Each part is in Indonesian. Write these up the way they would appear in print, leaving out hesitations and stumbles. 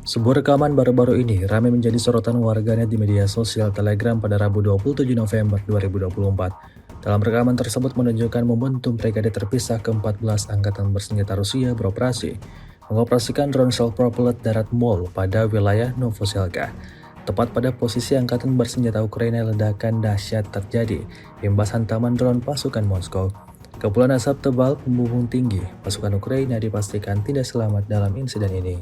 Sebuah rekaman baru-baru ini ramai menjadi sorotan warganet di media sosial Telegram pada Rabu 27 November 2024. Dalam rekaman tersebut menunjukkan momentum brigade terpisah ke-14 Angkatan Bersenjata Rusia beroperasi, mengoperasikan drone self-propelled darat MOL pada wilayah Novoselka. Tepat pada posisi Angkatan Bersenjata Ukraina, ledakan dahsyat terjadi, imbas hantaman drone pasukan Moskow. Kepulan asap tebal membumbung tinggi, pasukan Ukraina dipastikan tidak selamat dalam insiden ini.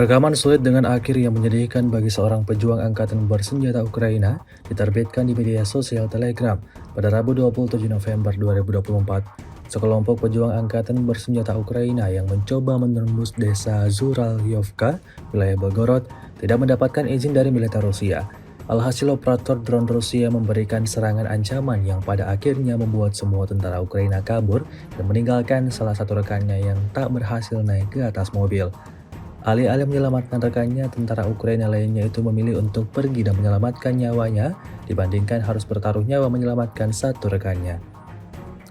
Rekaman sulit dengan akhir yang menyedihkan bagi seorang pejuang angkatan bersenjata Ukraina diterbitkan di media sosial Telegram pada Rabu 27 November 2024. Sekelompok pejuang angkatan bersenjata Ukraina yang mencoba menembus desa Zuralyovka, wilayah Belgorod, tidak mendapatkan izin dari militer Rusia. Alhasil operator drone Rusia memberikan serangan ancaman yang pada akhirnya membuat semua tentara Ukraina kabur dan meninggalkan salah satu rekannya yang tak berhasil naik ke atas mobil. Alih-alih menyelamatkan rekannya, tentara Ukraina lainnya itu memilih untuk pergi dan menyelamatkan nyawanya dibandingkan harus bertaruh nyawa menyelamatkan satu rekannya.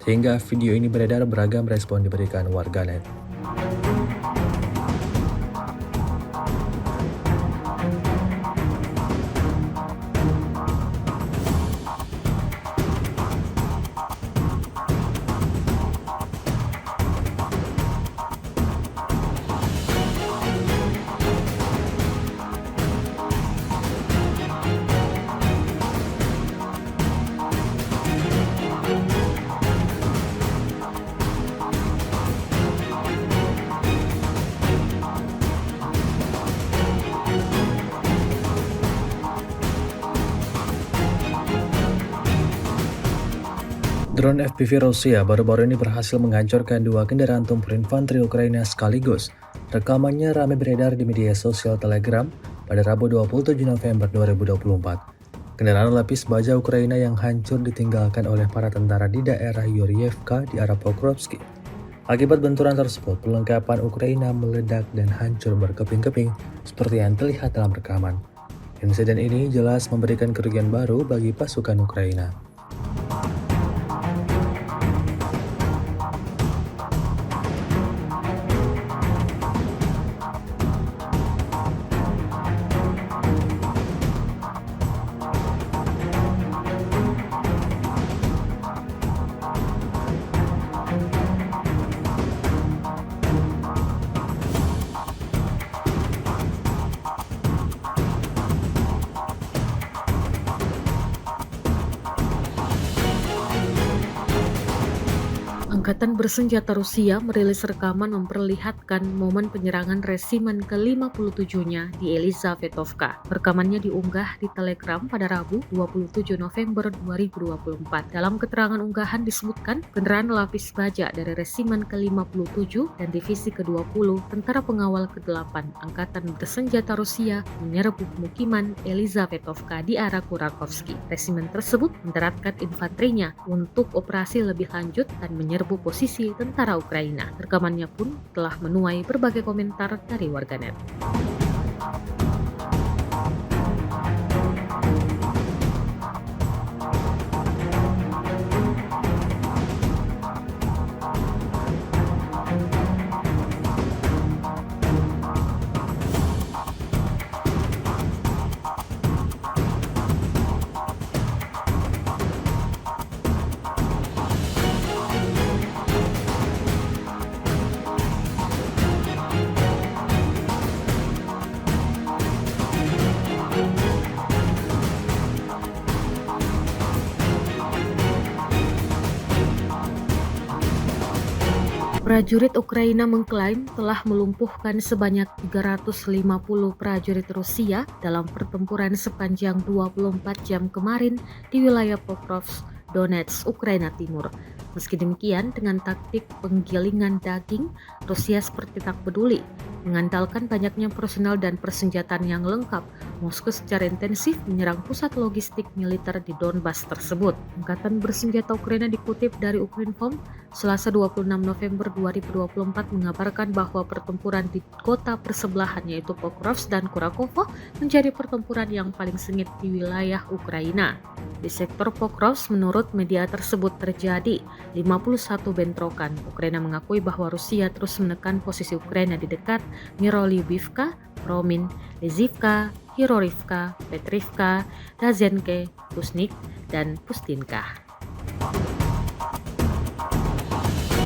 Sehingga video ini beredar, beragam respon diberikan warganet. Drone FPV Rusia baru-baru ini berhasil menghancurkan dua kendaraan tempur infanteri Ukraina sekaligus. Rekamannya ramai beredar di media sosial Telegram pada Rabu 27 November 2024. Kendaraan lapis baja Ukraina yang hancur ditinggalkan oleh para tentara di daerah Yurievka di arah Pokrovsky. Akibat benturan tersebut, perlengkapan Ukraina meledak dan hancur berkeping-keping seperti yang terlihat dalam rekaman. Insiden ini jelas memberikan kerugian baru bagi pasukan Ukraina. Angkatan Bersenjata Rusia merilis rekaman memperlihatkan momen penyerangan resimen ke-57-nya di Elizavetovka. Rekamannya diunggah di Telegram pada Rabu 27 November 2024. Dalam keterangan unggahan disebutkan, kendaraan lapis baja dari resimen ke-57 dan divisi ke-20 Tentara Pengawal ke-8 Angkatan Bersenjata Rusia menyerbu pemukiman Elizavetovka di arah Kurakovsky. Resimen tersebut mendaratkan infanterinya untuk operasi lebih lanjut dan menyerbu posisi tentara Ukraina. Rekamannya pun telah menuai berbagai komentar dari warganet. Prajurit Ukraina mengklaim telah melumpuhkan sebanyak 350 prajurit Rusia dalam pertempuran sepanjang 24 jam kemarin di wilayah Pokrovsk, Donetsk, Ukraina Timur. Meski demikian, dengan taktik penggilingan daging, Rusia seperti tak peduli. Mengandalkan banyaknya personel dan persenjataan yang lengkap, Moskow secara intensif menyerang pusat logistik militer di Donbas tersebut. Angkatan bersenjata Ukraina dikutip dari Ukrinform, Selasa 26 November 2024 mengabarkan bahwa pertempuran di kota persebelahan yaitu Pokrovsk dan Kurakovo menjadi pertempuran yang paling sengit di wilayah Ukraina. Di sektor Pokrovsk, menurut media tersebut terjadi 51 bentrokan. Ukraina mengakui bahwa Rusia terus menekan posisi Ukraina di dekat Myrolyubivka, Romin, Lizivka, Hirorivka, Petrivka, Dazenke, Kusnik, dan Pustinka.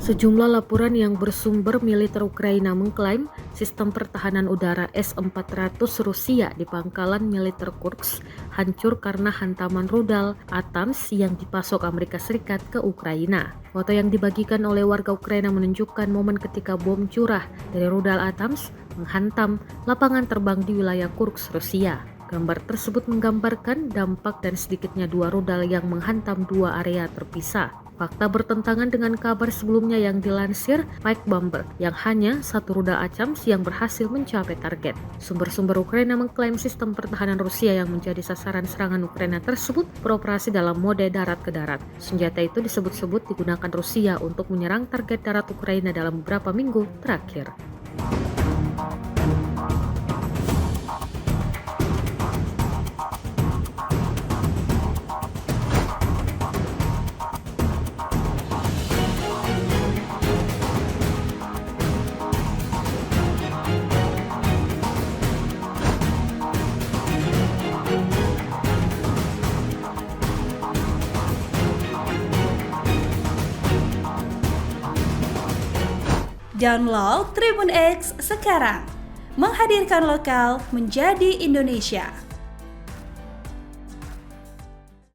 Sejumlah laporan yang bersumber militer Ukraina mengklaim sistem pertahanan udara S-400 Rusia di pangkalan militer Kursk hancur karena hantaman rudal ATAMS yang dipasok Amerika Serikat ke Ukraina. Foto yang dibagikan oleh warga Ukraina menunjukkan momen ketika bom curah dari rudal ATAMS menghantam lapangan terbang di wilayah Kursk, Rusia. Gambar tersebut menggambarkan dampak dan sedikitnya 2 rudal yang menghantam 2 area terpisah. Fakta bertentangan dengan kabar sebelumnya yang dilansir Mike Bamberg yang hanya 1 rudal ATAMS yang berhasil mencapai target. Sumber-sumber Ukraina mengklaim sistem pertahanan Rusia yang menjadi sasaran serangan Ukraina tersebut beroperasi dalam mode darat ke darat. Senjata itu disebut-sebut digunakan Rusia untuk menyerang target darat Ukraina dalam beberapa minggu terakhir. Download Tribun X sekarang, menghadirkan lokal menjadi Indonesia.